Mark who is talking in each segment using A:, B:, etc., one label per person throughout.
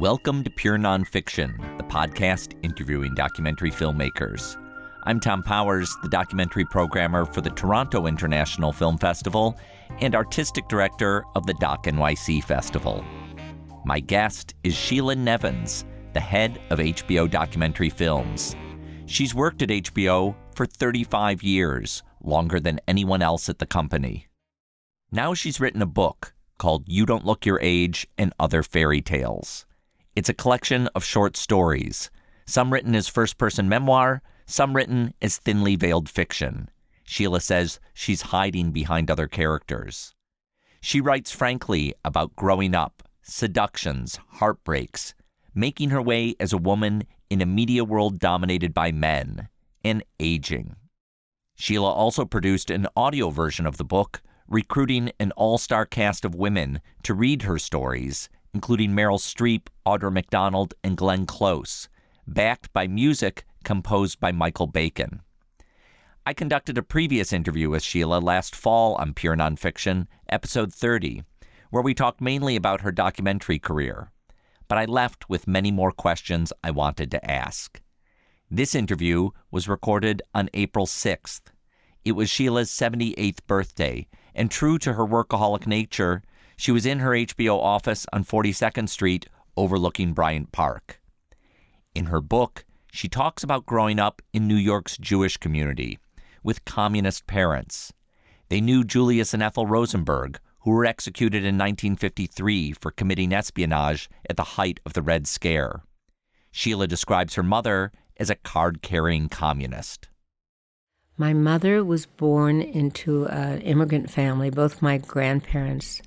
A: Welcome to Pure Nonfiction, the podcast interviewing documentary filmmakers. I'm Tom Powers, the documentary programmer for the Toronto International Film Festival and artistic director of the Doc NYC Festival. My guest is Sheila Nevins, the head of HBO Documentary Films. She's worked at HBO for 35 years, longer than anyone else at the company. Now she's written a book called You Don't Look Your Age and Other Fairy Tales. It's a collection of short stories, some written as first-person memoir, some written as thinly veiled fiction. Sheila says she's hiding behind other characters. She writes frankly about growing up, seductions, heartbreaks, making her way as a woman in a media world dominated by men, and aging. Sheila also produced an audio version of the book, recruiting an all-star cast of women to read her stories, including Meryl Streep, Audra McDonald, and Glenn Close, backed by music composed by Michael Bacon. I conducted a previous interview with Sheila last fall on Pure Nonfiction, episode 30, where we talked mainly about her documentary career. But I left with many more questions I wanted to ask. This interview was recorded on April 6th. It was Sheila's 78th birthday, and true to her workaholic nature, she was in her HBO office on 42nd Street overlooking Bryant Park. In her book, she talks about growing up in New York's Jewish community with communist parents. They knew Julius and Ethel Rosenberg, who were executed in 1953 for committing espionage at the height of the Red Scare. Sheila describes her mother as a card-carrying communist.
B: My mother was born into an immigrant family. Both my grandparents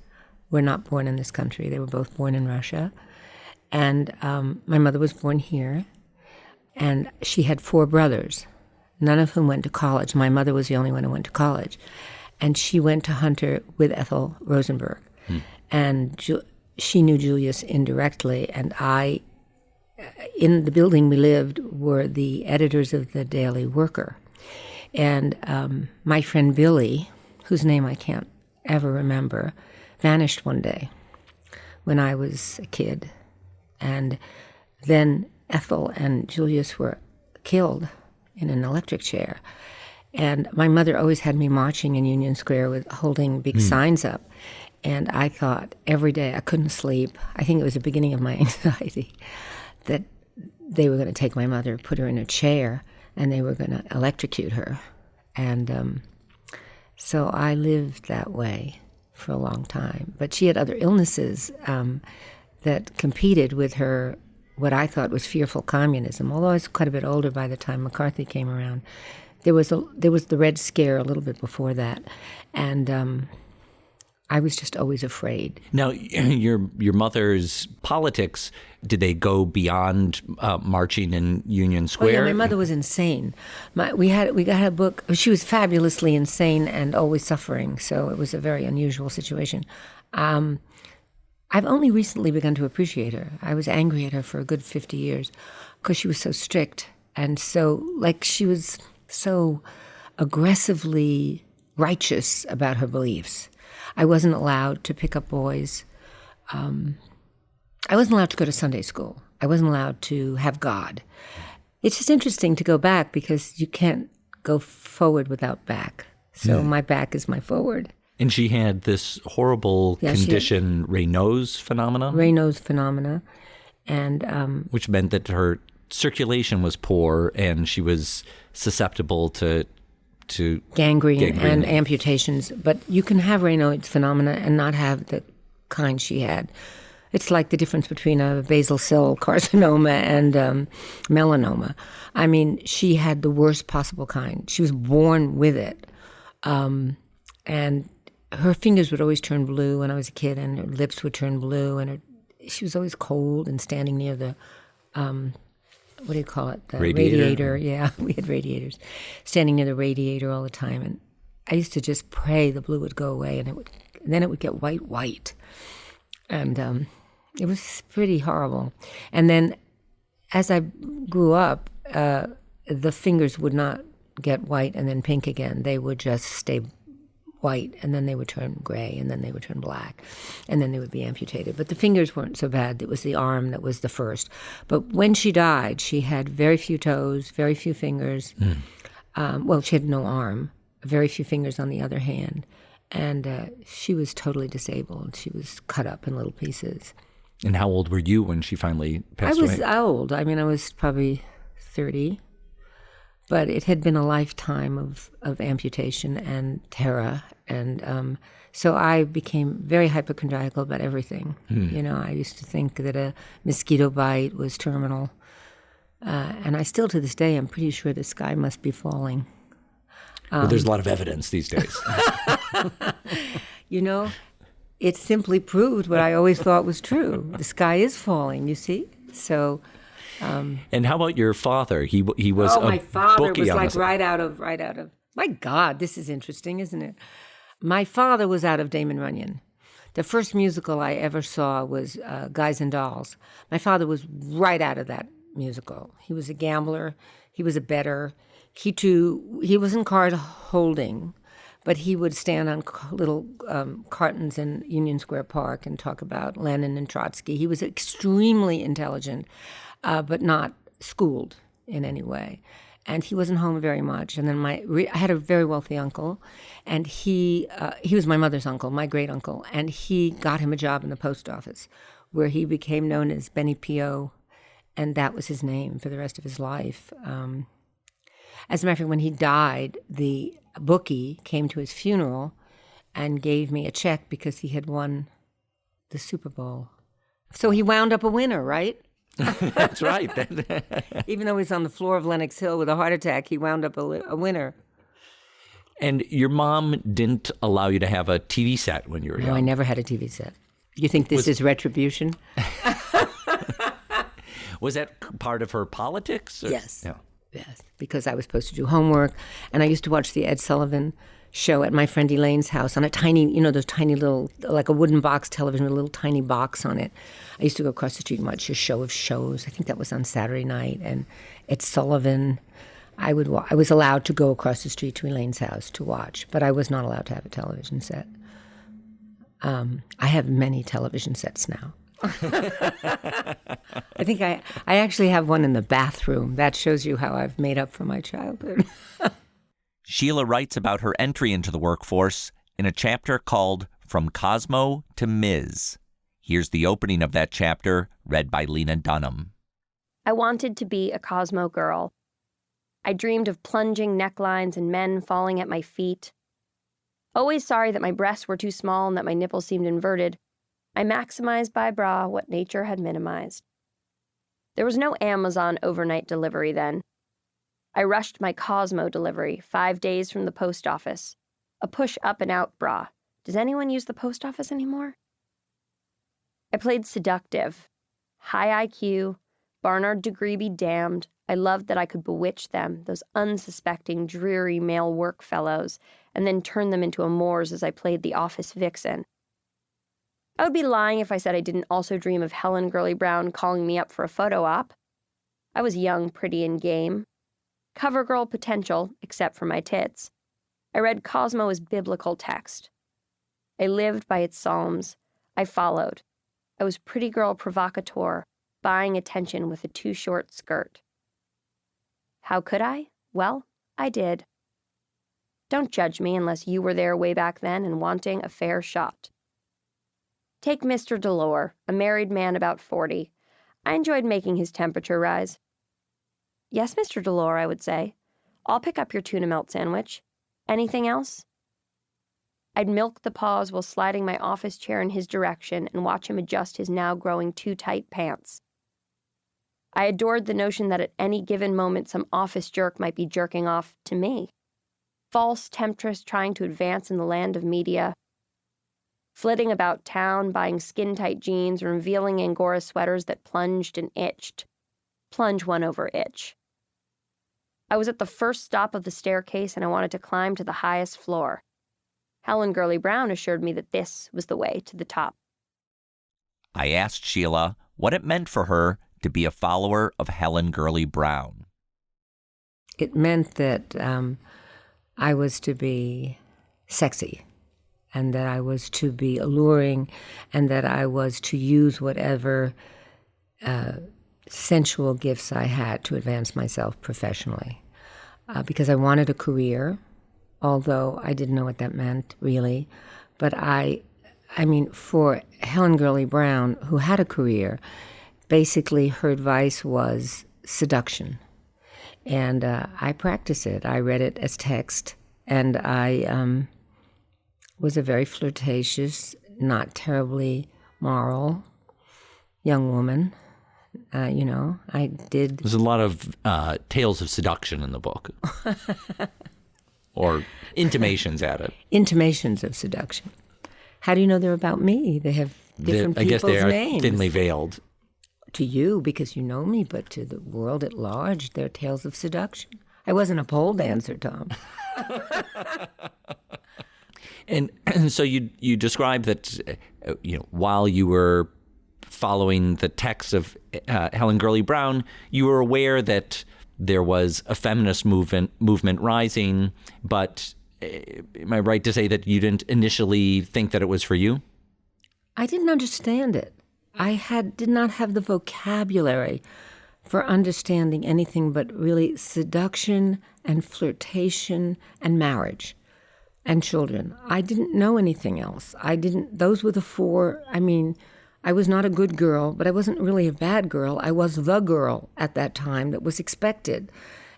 B: were not born in this country. They were both born in Russia. And my mother was born here. And she had 4 brothers, none of whom went to college. My mother was the only one who went to college. And she went to Hunter with Ethel Rosenberg. And she knew Julius indirectly. And I, in the building we lived, were the editors of the Daily Worker. And my friend Billy, whose name I can't ever remember, vanished one day when I was a kid. And then Ethel and Julius were killed in an electric chair. And my mother always had me marching in Union Square with holding big signs up. And I thought every day, I couldn't sleep. I think it was the beginning of my anxiety, that they were going to take my mother, put her in a chair, and they were going to electrocute her. And so I lived that way for a long time. But she had other illnesses that competed with her, what I thought was fearful communism. Although I was quite a bit older by the time McCarthy came around. There was the Red Scare a little bit before that. And I was just always afraid.
A: Now, your mother's politics, did they go beyond marching in Union Square?
B: Oh, yeah, my mother was insane. We got a book. She was fabulously insane and always suffering, so it was a very unusual situation. I've only recently begun to appreciate her. I was angry at her for a good 50 years because she was so strict and she was so aggressively righteous about her beliefs. I wasn't allowed to pick up boys. I wasn't allowed to go to Sunday school. I wasn't allowed to have God. It's just interesting to go back because you can't go forward without back. So my back is my forward.
A: And she had this horrible condition, Raynaud's phenomena?
B: Raynaud's phenomena. And
A: which meant that her circulation was poor and she was susceptible to
B: gangrene and amputations. But you can have Raynaud's phenomena and not have the kind she had. It's like the difference between a basal cell carcinoma and melanoma. I mean, she had the worst possible kind. She was born with it. And her fingers would always turn blue when I was a kid, and her lips would turn blue, and she was always cold and standing near the what do you call it? The radiator. Yeah, we had radiators. Standing near the radiator all the time. And I used to just pray the blue would go away, and then it would get white. And it was pretty horrible. And then as I grew up, the fingers would not get white and then pink again. They would just stay white, and then they would turn gray, and then they would turn black, and then they would be amputated. But the fingers weren't so bad. It was the arm that was the first. But when she died, she had very few toes, very few fingers. Well, she had no arm, very few fingers on the other hand. And she was totally disabled. She was cut up in little pieces.
A: And how old were you when she finally passed away?
B: I was old. I mean, I was probably 30. But it had been a lifetime of amputation and terror. And so I became very hypochondriacal about everything. You know, I used to think that a mosquito bite was terminal. And I still, to this day, I'm pretty sure the sky must be falling.
A: Well, there's a lot of evidence these days.
B: You know, it simply proved what I always thought was true. The sky is falling, you see? So...
A: and how about your father? He was
B: my father
A: bookie
B: was
A: on
B: like
A: the...
B: right out of. My God, this is interesting, isn't it? My father was out of Damon Runyon. The first musical I ever saw was Guys and Dolls. My father was right out of that musical. He was a gambler. He was a bettor. He wasn't card holding, but he would stand on little cartons in Union Square Park and talk about Lenin and Trotsky. He was extremely intelligent. But not schooled in any way. And he wasn't home very much. And then I had a very wealthy uncle, and he was my mother's uncle, my great uncle, and he got him a job in the post office, where he became known as Benny P.O., and that was his name for the rest of his life. As a matter of fact, when he died, the bookie came to his funeral and gave me a check because he had won the Super Bowl. So he wound up a winner, right?
A: That's right.
B: Even though he was on the floor of Lenox Hill with a heart attack, he wound up a winner.
A: And your mom didn't allow you to have a TV set when you were young?
B: No, I never had a TV set. You think this is retribution?
A: Was that part of her politics? Or?
B: Yes.
A: Yeah.
B: Yes, because I was supposed to do homework, and I used to watch the Ed Sullivan show at my friend Elaine's house on a tiny, those tiny little, like a wooden box television with a little tiny box on it. I used to go across the street and watch a show of shows. I think that was on Saturday night. And Ed Sullivan, I was allowed to go across the street to Elaine's house to watch, but I was not allowed to have a television set. I have many television sets now. I think I actually have one in the bathroom. That shows you how I've made up for my childhood.
A: Sheila writes about her entry into the workforce in a chapter called From Cosmo to Ms. Here's the opening of that chapter, read by Lena Dunham.
C: I wanted to be a Cosmo girl. I dreamed of plunging necklines and men falling at my feet. Always sorry that my breasts were too small and that my nipples seemed inverted, I maximized by bra what nature had minimized. There was no Amazon overnight delivery then. I rushed my Cosmo delivery 5 days from the post office. A push up and out bra. Does anyone use the post office anymore? I played seductive. High IQ, Barnard degree be damned. I loved that I could bewitch them, those unsuspecting, dreary male work fellows, and then turn them into amours as I played the office vixen. I would be lying if I said I didn't also dream of Helen Gurley Brown calling me up for a photo op. I was young, pretty, and game. Cover girl potential, except for my tits. I read Cosmo as biblical text. I lived by its psalms. I followed. I was pretty girl provocateur, buying attention with a too short skirt. How could I? Well, I did. Don't judge me unless you were there way back then and wanting a fair shot. Take Mr. Delore, a married man about 40. I enjoyed making his temperature rise. Yes, Mr. Delore, I would say. I'll pick up your tuna melt sandwich. Anything else? I'd milk the pause while sliding my office chair in his direction and watch him adjust his now growing too tight pants. I adored the notion that at any given moment some office jerk might be jerking off to me. False temptress trying to advance in the land of media. Flitting about town, buying skin-tight jeans and revealing Angora sweaters that plunged and itched. Plunge one over itch. I was at the first stop of the staircase and I wanted to climb to the highest floor. Helen Gurley Brown assured me that this was the way to the top.
A: I asked Sheila what it meant for her to be a follower of Helen Gurley Brown.
B: It meant that I was to be sexy. and that I was to be alluring, and that I was to use whatever sensual gifts I had to advance myself professionally. Because I wanted a career, although I didn't know what that meant, really. But I mean, for Helen Gurley Brown, who had a career, basically her advice was seduction. And I practiced it. I read it as text, and I was a very flirtatious, not terribly moral young woman. I did.
A: There's a lot of tales of seduction in the book. Or intimations at it.
B: Intimations of seduction. How do you know they're about me? They have different people's names.
A: I guess they are thinly veiled.
B: To you, because you know me, but to the world at large, they're tales of seduction. I wasn't a pole dancer, Tom.
A: And so you described that while you were following the text of Helen Gurley Brown, you were aware that there was a feminist movement rising, but am I right to say that you didn't initially think that it was for you?
B: I didn't understand it. I did not have the vocabulary for understanding anything but really seduction and flirtation and marriage and children. I didn't know anything else. Those were the four. I mean, I was not a good girl, but I wasn't really a bad girl. I was the girl at that time that was expected.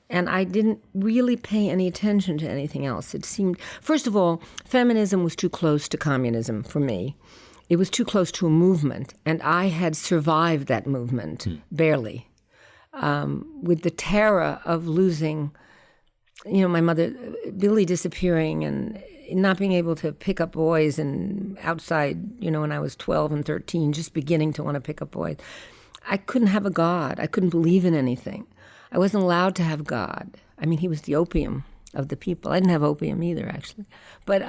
B: And I didn't really pay any attention to anything else. It seemed, first of all, feminism was too close to communism for me. It was too close to a movement, and I had survived that movement, barely, with the terror of losing, my mother, Billy disappearing and not being able to pick up boys, and outside, when I was 12 and 13, just beginning to want to pick up boys. I couldn't have a God. I couldn't believe in anything. I wasn't allowed to have God. I mean, he was the opium of the people. I didn't have opium either, actually. But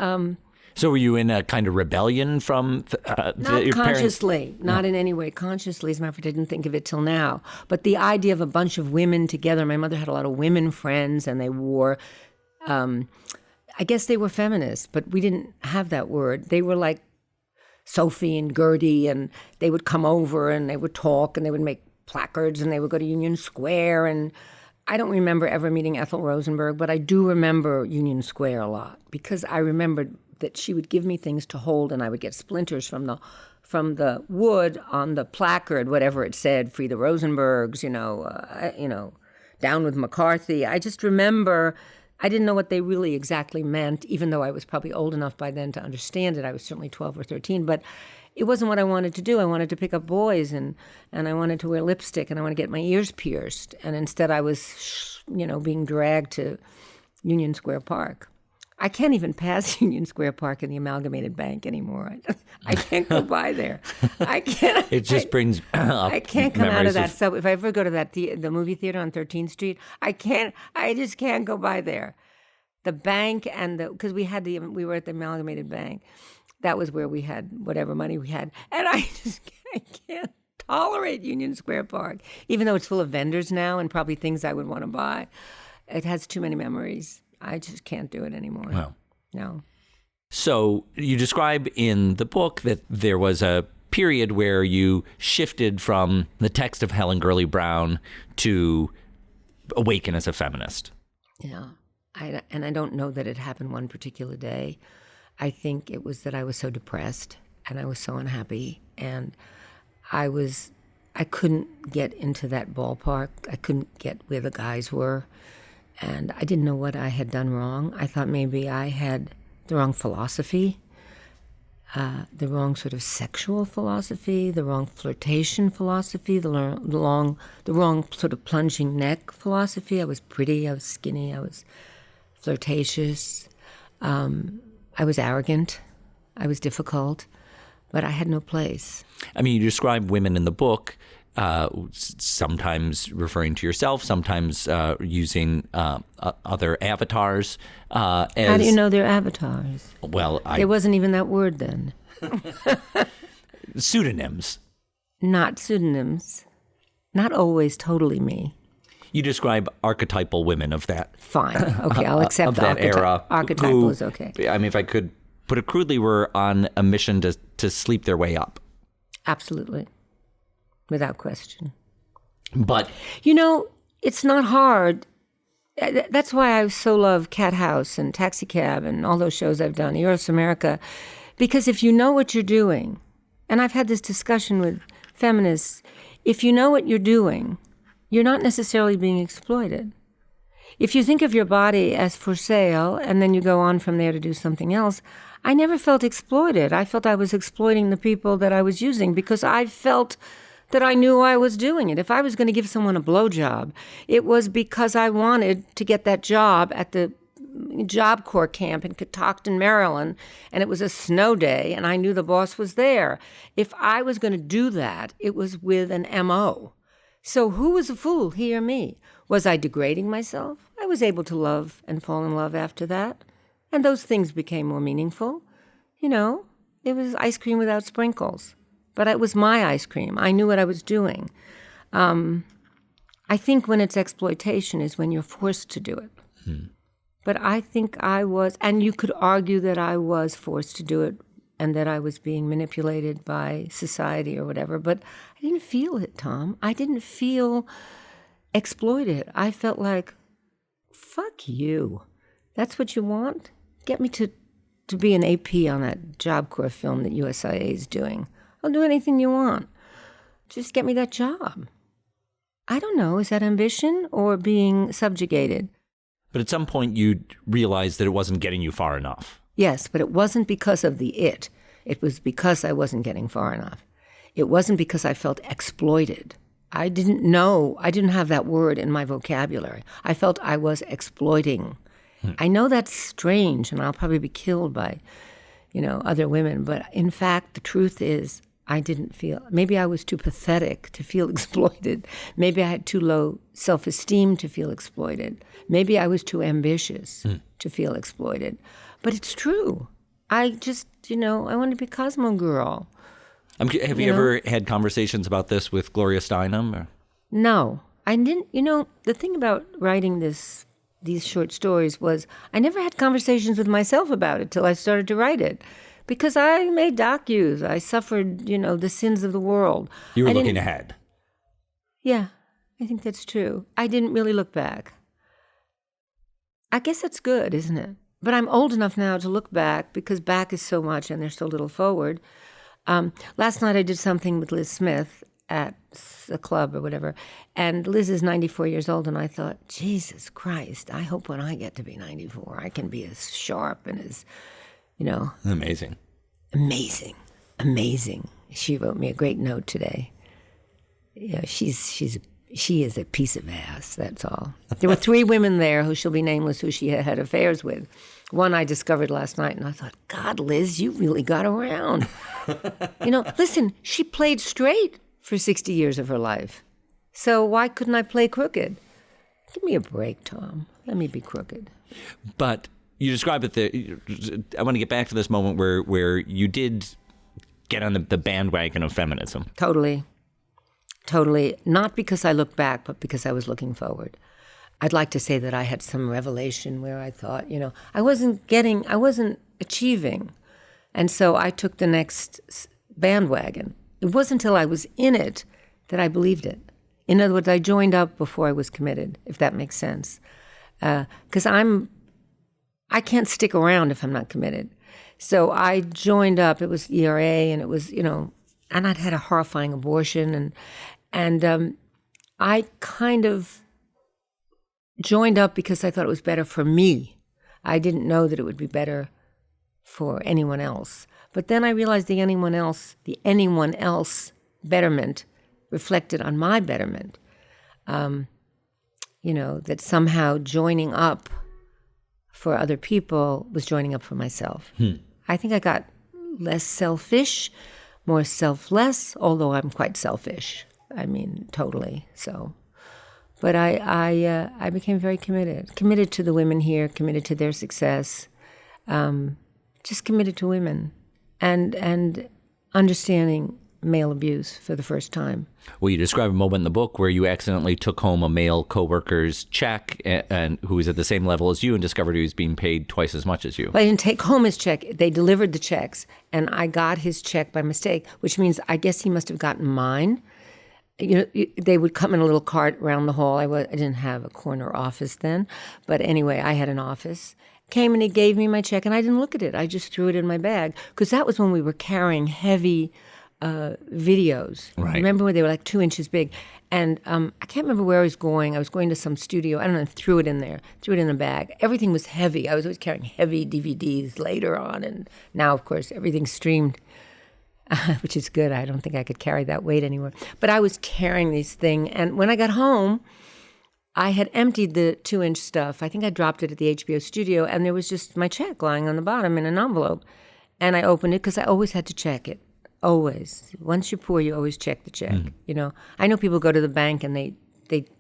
A: so were you in a kind of rebellion from
B: your consciously, parents? Not in any way consciously. As a matter of fact, I didn't think of it till now. But the idea of a bunch of women together, my mother had a lot of women friends, and they wore, I guess they were feminists, but we didn't have that word. They were like Sophie and Gertie, and they would come over and they would talk and they would make placards and they would go to Union Square. And I don't remember ever meeting Ethel Rosenberg, but I do remember Union Square a lot, because I remembered that she would give me things to hold, and I would get splinters from the wood on the placard, whatever it said, free the Rosenbergs, down with McCarthy. I just remember, I didn't know what they really exactly meant, even though I was probably old enough by then to understand it. I was certainly 12 or 13, but it wasn't what I wanted to do. I wanted to pick up boys, and I wanted to wear lipstick, and I wanted to get my ears pierced. And instead I was, being dragged to Union Square Park. I can't even pass Union Square Park in the Amalgamated Bank anymore. I can't go by there. I can't.
A: It just brings up
B: I can't come out of that. So if I ever go to the movie theater on 13th Street, I can't. I just can't go by there. The bank because we were at the Amalgamated Bank. That was where we had whatever money we had, and I can't tolerate Union Square Park, even though it's full of vendors now and probably things I would want to buy. It has too many memories. I just can't do it anymore.
A: Wow.
B: No.
A: So you describe in the book that there was a period where you shifted from the text of Helen Gurley Brown to awaken as a feminist.
B: Yeah. And I don't know that it happened one particular day. I think it was that I was so depressed and I was so unhappy, and I couldn't get into that ballpark. I couldn't get where the guys were. And I didn't know what I had done wrong. I thought maybe I had the wrong philosophy, the wrong sort of sexual philosophy, the wrong flirtation philosophy, the wrong sort of plunging neck philosophy. I was pretty, I was skinny, I was flirtatious, I was arrogant, I was difficult, but I had no place.
A: I mean, you describe women in the book, sometimes referring to yourself, sometimes using other avatars. How
B: do you know they're avatars?
A: Well,
B: there wasn't even that word then.
A: Pseudonyms.
B: Not pseudonyms. Not always totally me.
A: You describe archetypal women of that.
B: Fine. Okay, I'll accept
A: of that era.
B: Archetypal is okay.
A: I mean, if I could put it crudely, were on a mission to sleep their way up.
B: Absolutely. Without question.
A: But
B: it's not hard. That's why I so love Cat House and Taxi Cab and all those shows I've done, Eros America, because if you know what you're doing, and I've had this discussion with feminists, if you know what you're doing, you're not necessarily being exploited. If you think of your body as for sale and then you go on from there to do something else, I never felt exploited. I felt I was exploiting the people that I was using because I felt that I knew I was doing it. If I was going to give someone a blowjob, it was because I wanted to get that job at the Job Corps camp in Catoctin, Maryland, and it was a snow day, and I knew the boss was there. If I was going to do that, it was with an M.O. So who was a fool, he or me? Was I degrading myself? I was able to love and fall in love after that, and those things became more meaningful. It was ice cream without sprinkles. But it was my ice cream. I knew what I was doing. I think when it's exploitation is when you're forced to do it. But I think I was, and you could argue that I was forced to do it and that I was being manipulated by society or whatever, but I didn't feel it, Tom. I didn't feel exploited. I felt like, fuck you. That's what you want? Get me to be an AP on that Job Corps film that USIA is doing. I'll do anything you want. Just get me that job. I don't know. Is that ambition or being subjugated?
A: But at some point you realized that it wasn't getting you far enough.
B: Yes, but it wasn't because of the it. It was because I wasn't getting far enough. It wasn't because I felt exploited. I didn't know. I didn't have that word in my vocabulary. I felt I was exploiting. I know that's strange, and I'll probably be killed by, other women. But in fact, the truth is, I didn't feel, maybe I was too pathetic to feel exploited. Maybe I had too low self-esteem to feel exploited. Maybe I was too ambitious to feel exploited. But it's true. I just, I want to be Cosmo Girl.
A: Have you ever had conversations about this with Gloria Steinem? Or?
B: No, I didn't. The thing about writing these short stories was I never had conversations with myself about it till I started to write it. Because I made docus. I suffered, the sins of the world.
A: You were looking ahead.
B: Yeah, I think that's true. I didn't really look back. I guess that's good, isn't it? But I'm old enough now to look back because back is so much and there's so little forward. Last night I did something with Liz Smith at a club or whatever, and Liz is 94 years old, and I thought, Jesus Christ, I hope when I get to be 94, I can be as sharp and as...
A: Amazing.
B: She wrote me a great note today. She is a piece of ass, that's all. There were 3 women there who shall be nameless who she had affairs with. One I discovered last night, and I thought, God, Liz, you really got around. Listen, she played straight for 60 years of her life. So why couldn't I play crooked? Give me a break, Tom. Let me be crooked.
A: But... you describe it I want to get back to this moment where you did get on the bandwagon of feminism.
B: Totally. Not because I looked back, but because I was looking forward. I'd like to say that I had some revelation where I thought, I wasn't achieving. And so I took the next bandwagon. It wasn't until I was in it that I believed it. In other words, I joined up before I was committed, if that makes sense. Because I can't stick around if I'm not committed. So I joined up. It was ERA, and it was, and I'd had a horrifying abortion, and I kind of joined up because I thought it was better for me. I didn't know that it would be better for anyone else. But then I realized the anyone else betterment reflected on my betterment. That somehow joining up for other people was joining up for myself. I think I got less selfish, more selfless, although I'm quite selfish. I mean, totally. So, but I became very committed to the women here, committed to their success, just committed to women, and understanding male abuse for the first time.
A: Well, you describe a moment in the book where you accidentally took home a male coworker's check and who was at the same level as you and discovered he was being paid twice as much as you.
B: But I didn't take home his check. They delivered the checks, and I got his check by mistake, which means I guess he must have gotten mine. You know, they would come in a little cart around the hall. I didn't have a corner office then, but anyway, I had an office. Came and he gave me my check, and I didn't look at it. I just threw it in my bag because that was when we were carrying heavy videos.
A: Right.
B: Remember when they were like 2 inches big? And I can't remember where I was going. I was going to some studio. I don't know, threw it in there, threw it in a bag. Everything was heavy. I was always carrying heavy DVDs later on. And now, of course, everything's streamed, which is good. I don't think I could carry that weight anymore. But I was carrying these things. And when I got home, I had emptied the 2-inch stuff. I think I dropped it at the HBO studio. And there was just my check lying on the bottom in an envelope. And I opened it because I always had to check it. Always. Once you're poor, you always check the check. You know, I know people go to the bank and they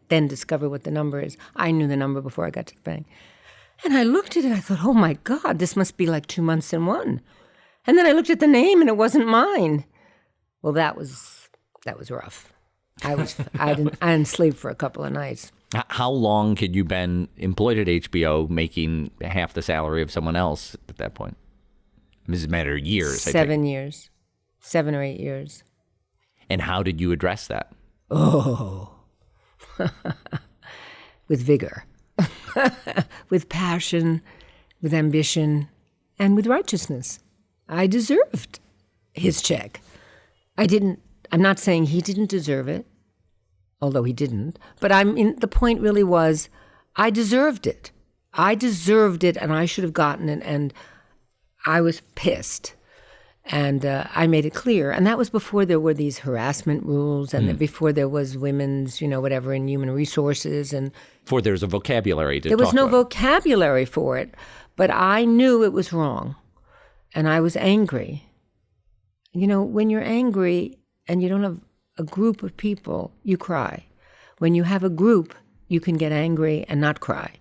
B: then discover what the number is. I knew the number before I got to the bank. And I looked at it, I thought, oh my God, this must be like 2 months in one. And then I looked at the name and it wasn't mine. Well, that was rough. I didn't sleep for a couple of nights.
A: How long had you been employed at HBO making half the salary of someone else at that point? This is a matter of years.
B: 7 years. 7 or 8 years.
A: And how did you address that?
B: Oh, with vigor, with passion, with ambition, and with righteousness. I deserved his check. I'm not saying he didn't deserve it, although he didn't, but the point really was I deserved it. I deserved it, and I should have gotten it, and I was pissed. And I made it clear. And that was before there were these harassment rules and before there was women's, whatever, in human resources. And
A: before there was a vocabulary to talk about.
B: There was no vocabulary for it. But I knew it was wrong. And I was angry. When you're angry and you don't have a group of people, you cry. When you have a group, you can get angry and not cry.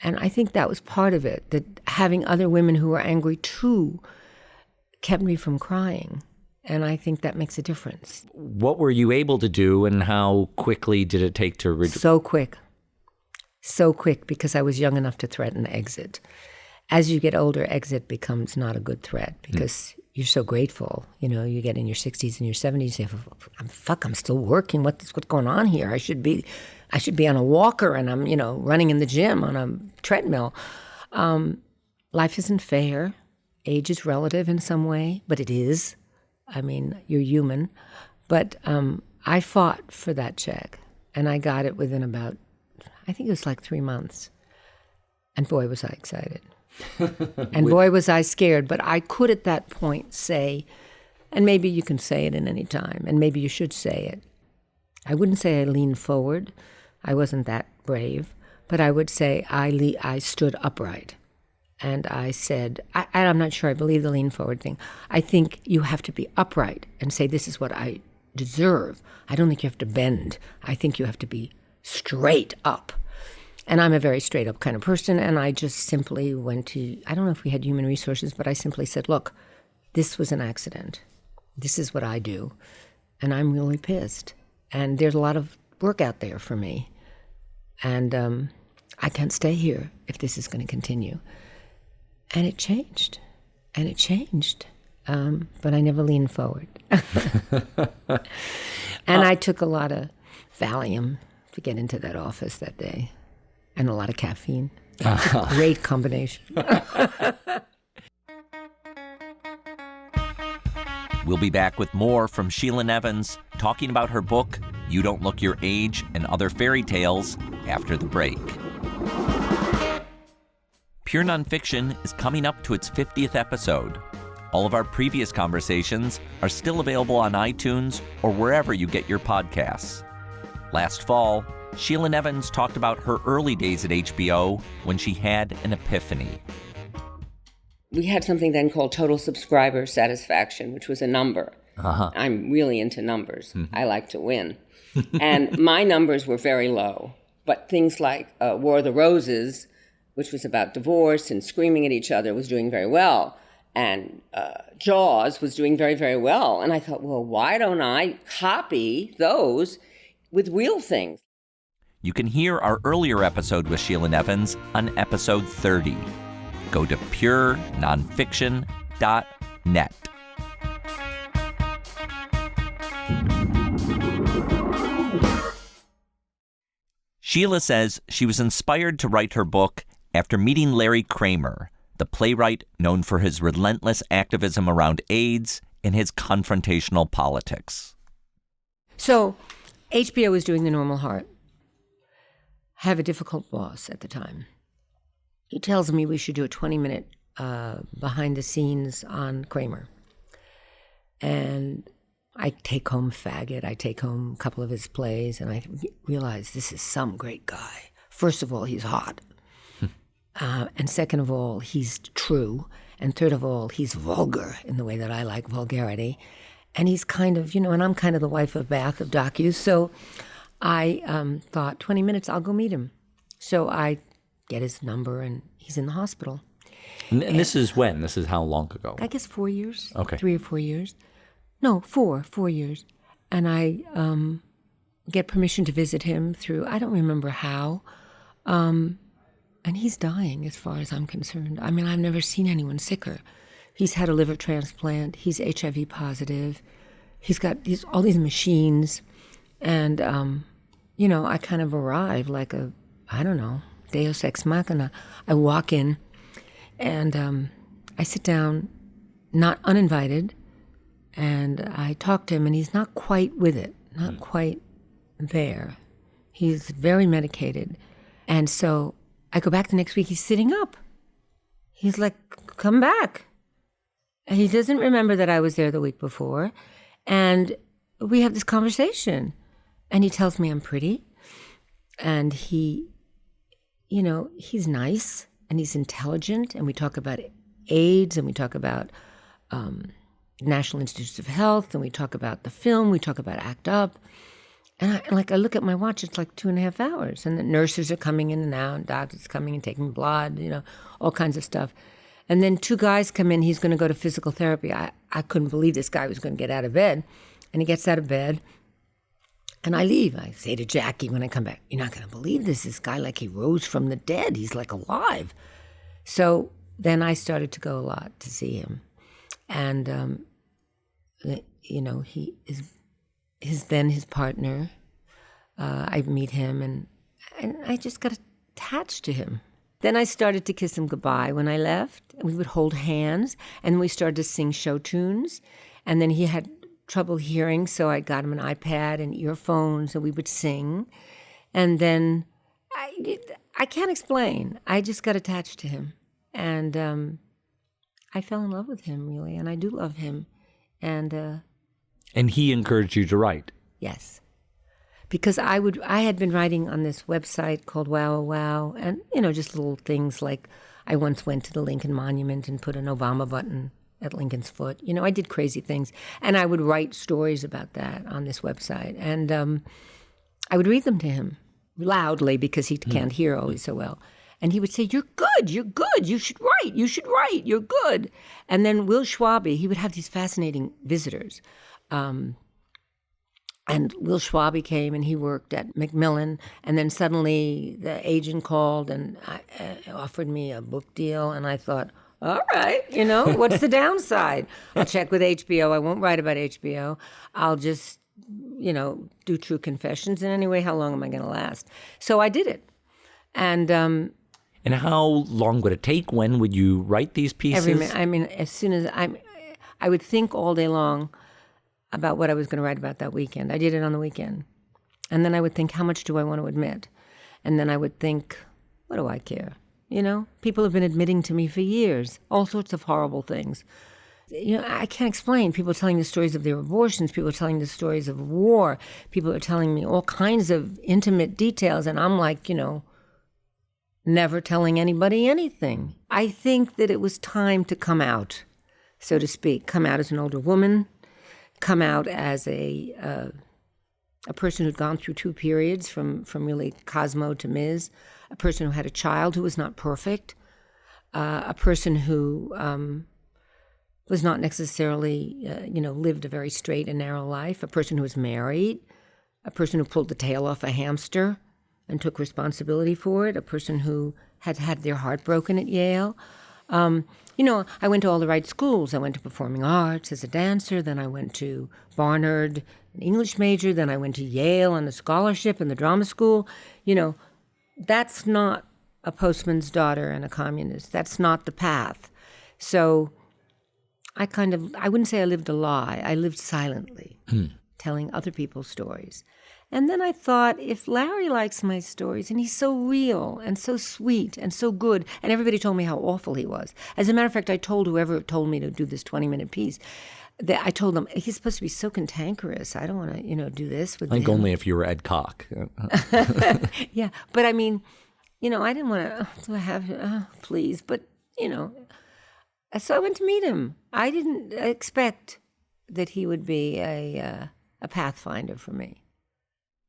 B: And I think that was part of it, that having other women who were angry too kept me from crying, and I think that makes a difference.
A: What were you able to do, and how quickly did it take to...
B: So quick, because I was young enough to threaten exit. As you get older, exit becomes not a good threat, because you're so grateful. You get in your 60s and your 70s, you say, I'm still working. What's going on here? I should be on a walker, and I'm, running in the gym on a treadmill. Life isn't fair. Age is relative in some way, but it is. I mean, you're human. But I fought for that check, and I got it within about, I think it was like 3 months. And boy, was I excited. And boy, was I scared. But I could at that point say, and maybe you can say it in any time, and maybe you should say it. I wouldn't say I leaned forward. I wasn't that brave. But I would say I stood upright. And I said, I'm not sure I believe the lean forward thing. I think you have to be upright and say, this is what I deserve. I don't think you have to bend. I think you have to be straight up. And I'm a very straight up kind of person. And I just simply went to, I don't know if we had human resources, but I simply said, look, this was an accident. This is what I do. And I'm really pissed. And there's a lot of work out there for me. And I can't stay here if this is going to continue. And it changed. But I never leaned forward. And I took a lot of Valium to get into that office that day, and a lot of caffeine. It's a great combination.
A: We'll be back with more from Sheila Nevins, talking about her book, You Don't Look Your Age, and Other Fairy Tales, after the break. Pure Nonfiction is coming up to its 50th episode. All of our previous conversations are still available on iTunes or wherever you get your podcasts. Last fall, Sheila Nevins talked about her early days at HBO when she had an epiphany.
B: We had something then called total subscriber satisfaction, which was a number. I'm really into numbers. I like to win. And my numbers were very low. But things like War of the Roses, which was about divorce and screaming at each other, was doing very well.
D: And Jaws was doing very, very well. And I thought, well, why don't I copy those with real things?
A: You can hear our earlier episode with Sheila Nevins on episode 30. Go to purenonfiction.net. Sheila says she was inspired to write her book after meeting Larry Kramer, the playwright known for his relentless activism around AIDS and his confrontational politics.
B: So HBO was doing The Normal Heart. I have a difficult boss at the time. He tells me we should do a 20-minute behind the scenes on Kramer. And I take home Faggot, I take home a couple of his plays, and I realize this is some great guy. First of all, he's hot. And second of all, he's true. And third of all, he's vulgar in the way that I like vulgarity. And he's kind of, and I'm kind of the wife of Bath of docus. So I thought, 20 minutes, I'll go meet him. So I get his number, and he's in the hospital.
E: And this is when? This is how long ago?
B: I guess 4 years.
E: Okay.
B: 3 or 4 years. No, 4 years. And I get permission to visit him through, I don't remember how. And he's dying as far as I'm concerned. I mean, I've never seen anyone sicker. He's had a liver transplant. He's HIV positive. He's got all these machines. And, I kind of arrive like a, I don't know, deus ex machina. I walk in and I sit down, not uninvited, and I talk to him, and he's not quite with it, not quite there. He's very medicated. And so I go back the next week, he's sitting up. He's like, come back. And he doesn't remember that I was there the week before. And we have this conversation. And he tells me I'm pretty. And he, he's nice and he's intelligent. And we talk about AIDS and we talk about National Institutes of Health and we talk about the film, we talk about ACT UP. And I look at my watch, it's like 2.5 hours. And the nurses are coming in and out, and doctors coming and taking blood, all kinds of stuff. And then 2 guys come in, he's going to go to physical therapy. I couldn't believe this guy was going to get out of bed. And he gets out of bed, and I leave. I say to Jackie when I come back, you're not going to believe this guy, like he rose from the dead. He's like alive. So then I started to go a lot to see him. And, he is... his partner, I meet him, and I just got attached to him. Then I started to kiss him goodbye when I left, and we would hold hands, and we started to sing show tunes. And then he had trouble hearing, so I got him an iPad and earphones, and we would sing. And then I can't explain. I just got attached to him, and I fell in love with him, really, and I do love him.
E: And he encouraged you to write?
B: Yes. Because I had been writing on this website called Wow Wow, and, just little things like I once went to the Lincoln Monument and put an Obama button at Lincoln's foot. I did crazy things. And I would write stories about that on this website. And I would read them to him loudly because he can't hear always so well. And he would say, you're good, you should write, you're good. And then Will Schwabe, he would have these fascinating visitors. And Will Schwabe came and he worked at Macmillan, and then suddenly the agent called and offered me a book deal, and I thought, all right, what's the downside? I'll check with HBO. I won't write about HBO. I'll just, do True Confessions, and anyway, how long am I going to last? So I did it. And
E: how long would it take? When would you write these pieces?
B: As soon as I would think all day long about what I was going to write about that weekend. I did it on the weekend. And then I would think, how much do I want to admit? And then I would think, what do I care? People have been admitting to me for years, all sorts of horrible things. I can't explain. People are telling the stories of their abortions. People are telling the stories of war. People are telling me all kinds of intimate details. And I'm like, never telling anybody anything. I think that it was time to come out, so to speak, come out as an older woman, come out as a person who'd gone through 2 periods from really Cosmo to Ms., a person who had a child who was not perfect, a person who was not necessarily, lived a very straight and narrow life, a person who was married, a person who pulled the tail off a hamster and took responsibility for it, a person who had had their heart broken at Yale. I went to all the right schools. I went to performing arts as a dancer. Then I went to Barnard, an English major. Then I went to Yale on a scholarship in the drama school. That's not a postman's daughter and a communist. That's not the path. So I wouldn't say I lived a lie. I lived silently, telling other people's stories. And then I thought, if Larry likes my stories, and he's so real and so sweet and so good, and everybody told me how awful he was. As a matter of fact, I told whoever told me to do this 20-minute piece, that I told them, he's supposed to be so cantankerous. I don't want to, do this with him.
E: I think only if you were Ed Koch.
B: Yeah, but I mean, I didn't want to, do I have to, please, but, so I went to meet him. I didn't expect that he would be a pathfinder for me.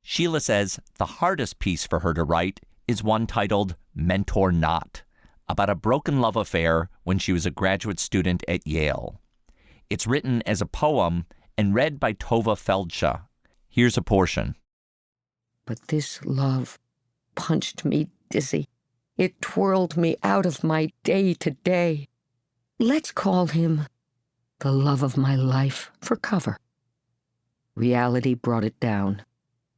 A: Sheila says the hardest piece for her to write is one titled Mentor Not, about a broken love affair when she was a graduate student at Yale. It's written as a poem and read by Tova Feldsha. Here's a portion.
F: But this love punched me dizzy. It twirled me out of my day to day. Let's call him the love of my life for cover. Reality brought it down.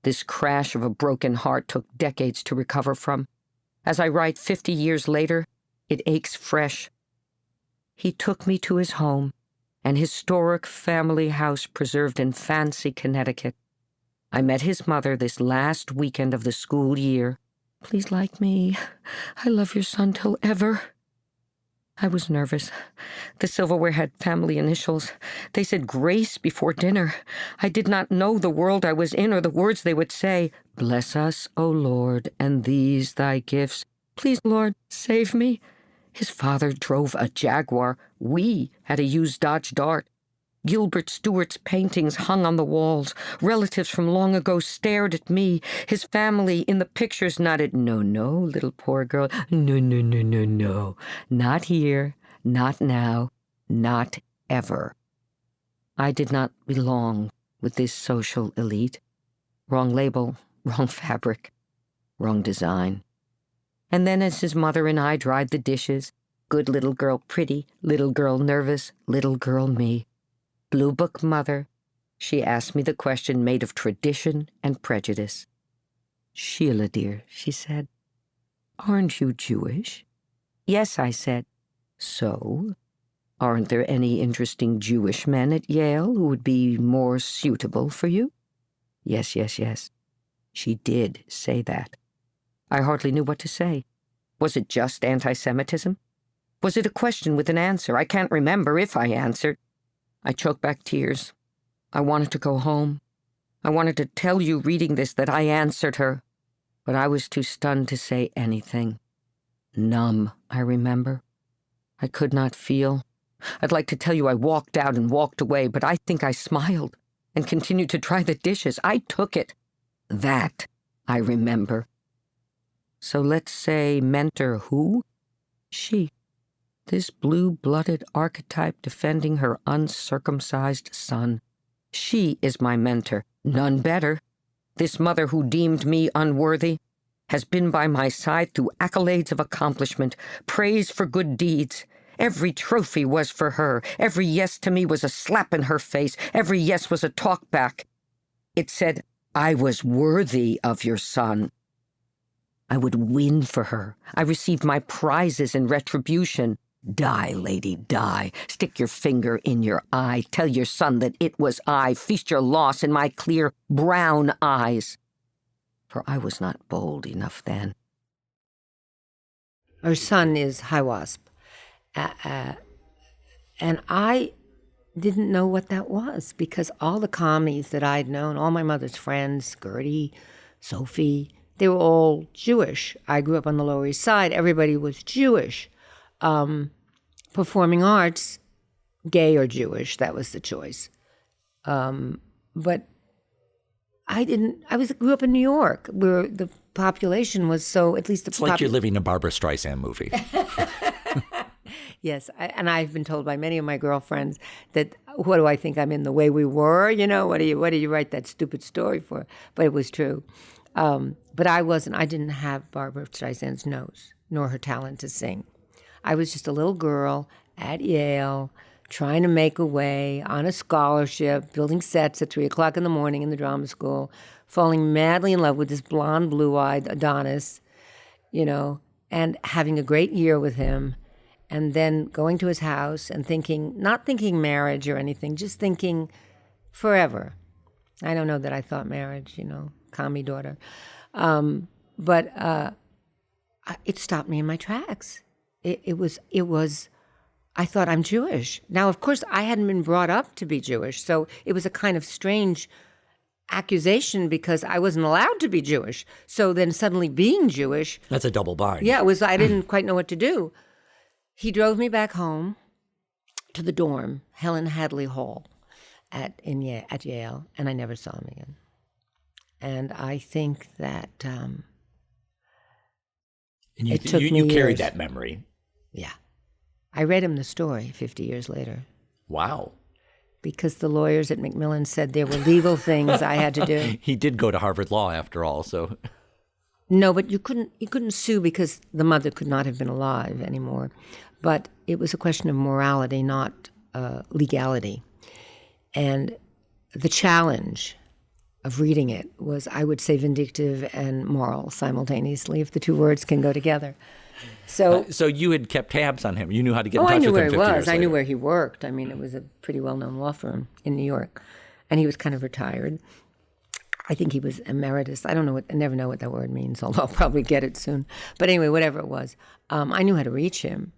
F: This crash of a broken heart took decades to recover from. As I write 50 years later, it aches fresh. He took me to his home, an historic family house preserved in Fancy, Connecticut. I met his mother this last weekend of the school year. Please like me. I love your son till ever. I was nervous. The silverware had family initials. They said grace before dinner. I did not know the world I was in or the words they would say. Bless us, O Lord, and these thy gifts. Please, Lord, save me. His father drove a Jaguar. We had a used Dodge Dart. Gilbert Stuart's paintings hung on the walls. Relatives from long ago stared at me. His family in the pictures nodded, no, no, little poor girl. No, no, no, no, no. Not here, not now, not ever. I did not belong with this social elite. Wrong label, wrong fabric, wrong design. And then as his mother and I dried the dishes, good little girl pretty, little girl nervous, little girl me. Blue Book mother, she asked me the question made of tradition and prejudice. Sheila, dear, she said, aren't you Jewish? Yes, I said. So, aren't there any interesting Jewish men at Yale who would be more suitable for you? Yes, yes, yes. She did say that. I hardly knew what to say. Was it just anti-Semitism? Was it a question with an answer? I can't remember if I answered. I choked back tears. I wanted to go home. I wanted to tell you reading this that I answered her, but I was too stunned to say anything. Numb, I remember. I could not feel. I'd like to tell you I walked out and walked away, but I think I smiled and continued to dry the dishes. I took it. That I remember. So let's say mentor who? She. This blue-blooded archetype defending her uncircumcised son. She is my mentor, none better. This mother who deemed me unworthy has been by my side through accolades of accomplishment, praise for good deeds. Every trophy was for her. Every yes to me was a slap in her face. Every yes was a talk back. It said, I was worthy of your son. I would win for her. I received my prizes in retribution. Die, lady, die. Stick your finger in your eye. Tell your son that it was I. Feast your loss in my clear brown eyes. For I was not bold enough then.
B: Her son is High Wasp. And I didn't know what that was because all the commies that I'd known, all my mother's friends, Gertie, Sophie, they were all Jewish. I grew up on the Lower East Side. Everybody was Jewish. Performing arts, gay or Jewish, that was the choice. But I grew up in New York where the population was so, at least the
E: It's like you're living a Barbra Streisand movie.
B: Yes, and I've been told by many of my girlfriends that, what do I think I'm in, the way we were? What do you write that stupid story for? But it was true. But I didn't have Barbara Streisand's nose, nor her talent to sing. I was just a little girl at Yale, trying to make a way on a scholarship, building sets at 3 o'clock in the morning in the drama school, falling madly in love with this blonde, blue-eyed Adonis, and having a great year with him, and then going to his house and not thinking marriage or anything, just thinking forever. I don't know that I thought marriage, call me daughter. But it stopped me in my tracks. It was, I thought, I'm Jewish. Now, of course, I hadn't been brought up to be Jewish, so it was a kind of strange accusation because I wasn't allowed to be Jewish. So then suddenly being Jewish...
E: That's a double bind.
B: Yeah, I didn't quite know what to do. He drove me back home to the dorm, Helen Hadley Hall at Yale, and I never saw him again. And I think that
E: and
B: it took me
E: you carried
B: years.
E: that memory.
B: Yeah. I read him the story 50 years later.
E: Wow.
B: Because the lawyers at Macmillan said there were legal things I had to do.
E: He did go to Harvard Law after all, so...
B: No, but you couldn't sue because the mother could not have been alive anymore. But it was a question of morality, not legality. And the challenge of reading it was, I would say, vindictive and moral simultaneously, if the two words can go together. So
E: you had kept tabs on him. You knew how to get in touch
B: I knew
E: with
B: where
E: him
B: he
E: 50
B: was.
E: years
B: I knew
E: later.
B: where he worked. I mean, it was a pretty well-known law firm in New York. And he was kind of retired. I think he was emeritus. I never know what that word means, although I'll probably get it soon. But anyway, whatever it was, I knew how to reach him.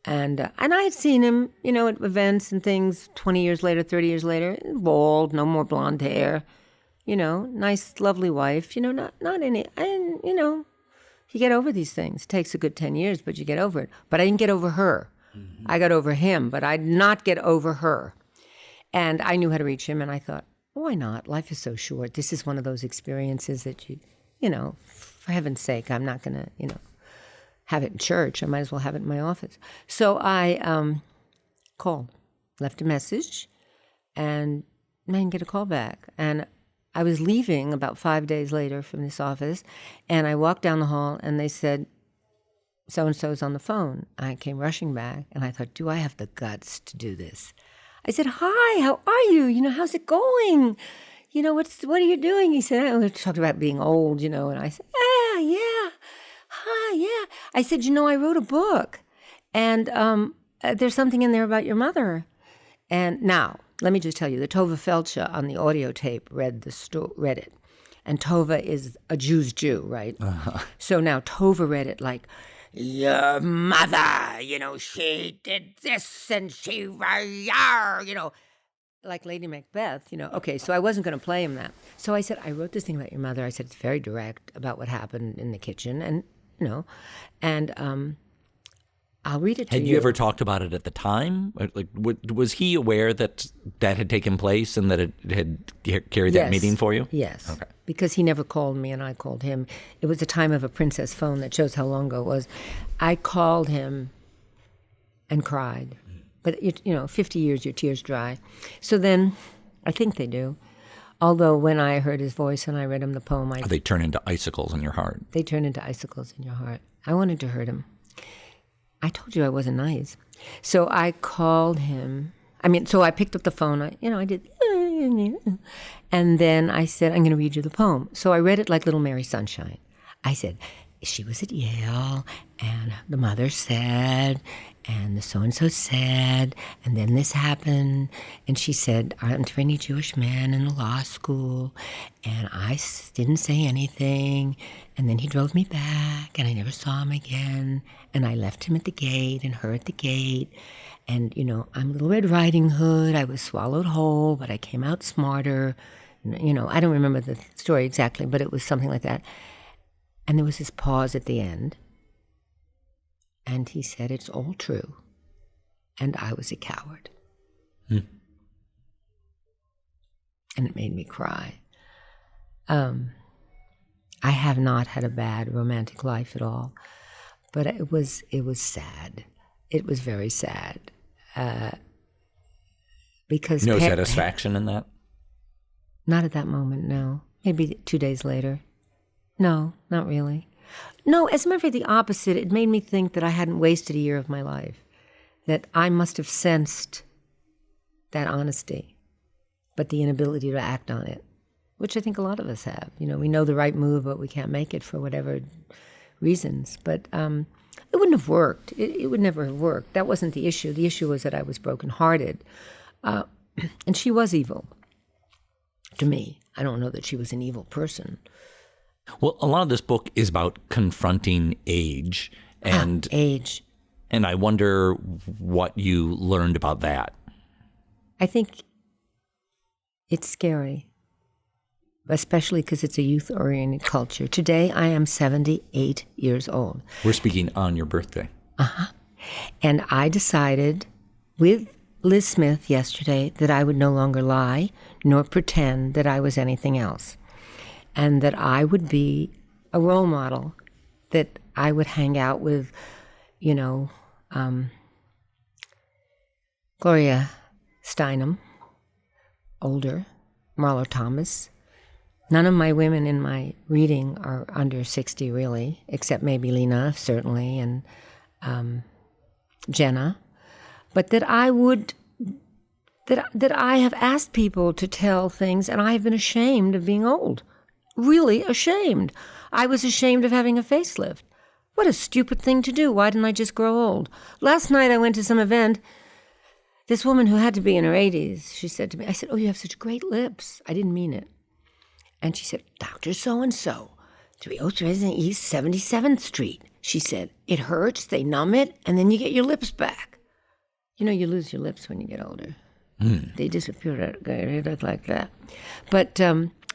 B: And I had seen him, at events and things 20 years later, 30 years later, bald, no more blonde hair, nice, lovely wife, not any, and, you get over these things. It takes a good 10 years, but you get over it. But I didn't get over her. Mm-hmm. I got over him, but I did not get over her. And I knew how to reach him, and I thought, why not? Life is so short. This is one of those experiences that for heaven's sake, I'm not going to, have it in church. I might as well have it in my office. So I called, left a message, and I didn't get a call back. And I was leaving about 5 days later from this office, and I walked down the hall, and they said, so-and-so's on the phone. I came rushing back, and I thought, do I have the guts to do this? I said, hi, how are you? How's it going? What are you doing? He said, we talked about being old, and I said, yeah, hi, yeah. I said, I wrote a book, and there's something in there about your mother. And now, let me just tell you, the Tova Feldsha on the audio tape read it. And Tova is a Jew's Jew, right? Uh-huh. So now Tova read it like, your mother, she did this and she, like Lady Macbeth, Okay, so I wasn't going to play him that. So I said, I wrote this thing about your mother. I said, it's very direct about what happened in the kitchen and, and I'll read it to you.
E: Had you ever talked about it at the time? Like, was he aware that had taken place and that it had carried that meeting for you?
B: Yes.
E: Okay.
B: Because he never called me and I called him. It was the time of a princess phone that shows how long ago it was. I called him and cried. But, 50 years, your tears dry. So then, I think they do. Although when I heard his voice and I read him the poem,
E: they turn into icicles in your heart.
B: They turn into icicles in your heart. I wanted to hurt him. I told you I wasn't nice. So I called him. So I picked up the phone. I did. And then I said, I'm going to read you the poem. So I read it like Little Mary Sunshine. I said, she was at Yale, and the mother said, and the so-and-so said, and then this happened. And she said, aren't there any Jewish men in the law school? And I didn't say anything. And then he drove me back, and I never saw him again. And I left him at the gate and her at the gate. And, I'm Little Red Riding Hood. I was swallowed whole, but I came out smarter. I don't remember the story exactly, but it was something like that. And there was this pause at the end. And he said, it's all true. And I was a coward. And it made me cry. I have not had a bad romantic life at all. But it was sad. it was very sad. Because
E: no satisfaction in that?
B: Not at that moment, no. Maybe 2 days later. No, not really. No, as a matter of fact, the opposite. It made me think that I hadn't wasted a year of my life, that I must have sensed that honesty, but the inability to act on it, which I think a lot of us have. You know, we know the right move, but we can't make it for whatever reasons. But it wouldn't have worked. It would never have worked. That wasn't the issue. The issue was that I was brokenhearted. And she was evil to me. I don't know that she was an evil person.
E: Well, a lot of this book is about confronting age. And
B: age.
E: And I wonder what you learned about that.
B: I think it's scary, especially because it's a youth-oriented culture. Today, I am 78 years old.
E: We're speaking on your birthday.
B: And I decided with Liz Smith yesterday that I would no longer lie nor pretend that I was anything else, and that I would be a role model, that I would hang out with, Gloria Steinem, older, Marlo Thomas. None of my women in my reading are under 60, really, except maybe Lena, certainly, and Jenna. But that I would, that I have asked people to tell things, and I have been ashamed of being old. Really ashamed. I was ashamed of having a facelift. What a stupid thing to do. Why didn't I just grow old? Last night I went to some event. This woman who had to be in her 80s, she said to me, I said, "Oh, you have such great lips." I didn't mean it. And she said, "Dr. So-and-so, 303 East 77th Street." She said, "It hurts, they numb it, and then you get your lips back." You know, you lose your lips when you get older. They disappear. They look like that. But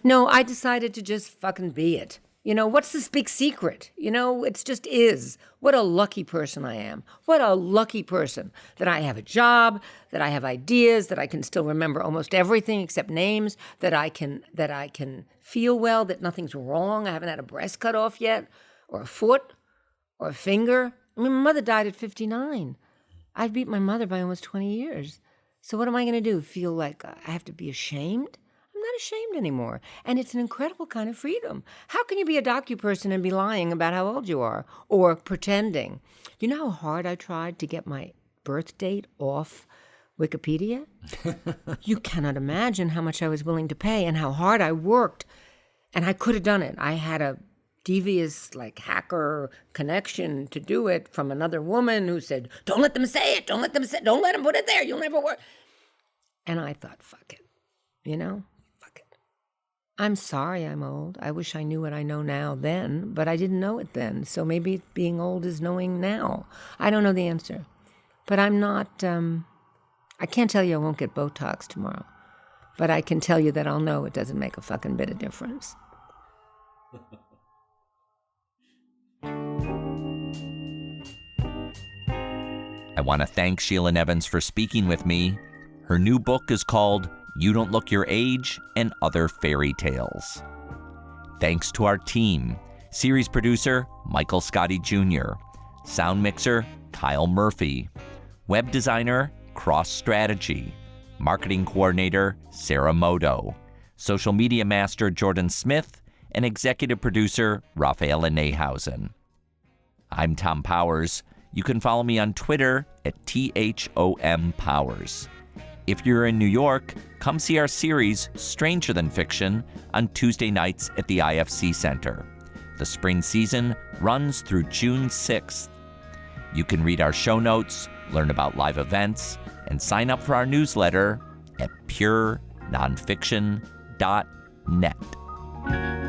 B: no, I decided to just fucking be it. You know, what's this big secret? You know, it's just is. What a lucky person I am. What a lucky person that I have a job, that I have ideas, that I can still remember almost everything except names, that I can feel well, that nothing's wrong. I haven't had a breast cut off yet, or a foot, or a finger. I mean, my mother died at 59. I beat my mother by almost 20 years. So what am I going to do? Feel like I have to be ashamed? I'm not ashamed anymore. And it's an incredible kind of freedom. How can you be a docu-person and be lying about how old you are? Or pretending? You know how hard I tried to get my birth date off Wikipedia? You cannot imagine how much I was willing to pay and how hard I worked. And I could have done it. I had a devious, hacker connection to do it from another woman who said, "Don't let them say it. Don't let them put it there. You'll never work." And I thought, fuck it. Fuck it. I'm sorry I'm old. I wish I knew what I know now then, but I didn't know it then. So maybe being old is knowing now. I don't know the answer. But I'm not, I can't tell you I won't get Botox tomorrow. But I can tell you that I'll know it doesn't make a fucking bit of difference.
A: I want to thank Sheila Nevins for speaking with me. Her new book is called You Don't Look Your Age and Other Fairy Tales. Thanks to our team, series producer Michael Scotty Jr., sound mixer Kyle Murphy, web designer Cross Strategy, marketing coordinator Sarah Moto, social media master Jordan Smith, and executive producer Rafaela Nehausen. I'm Tom Powers. You can follow me on Twitter at THOMPowers. If you're in New York, come see our series, Stranger Than Fiction, on Tuesday nights at the IFC Center. The spring season runs through June 6th. You can read our show notes, learn about live events, and sign up for our newsletter at purenonfiction.net.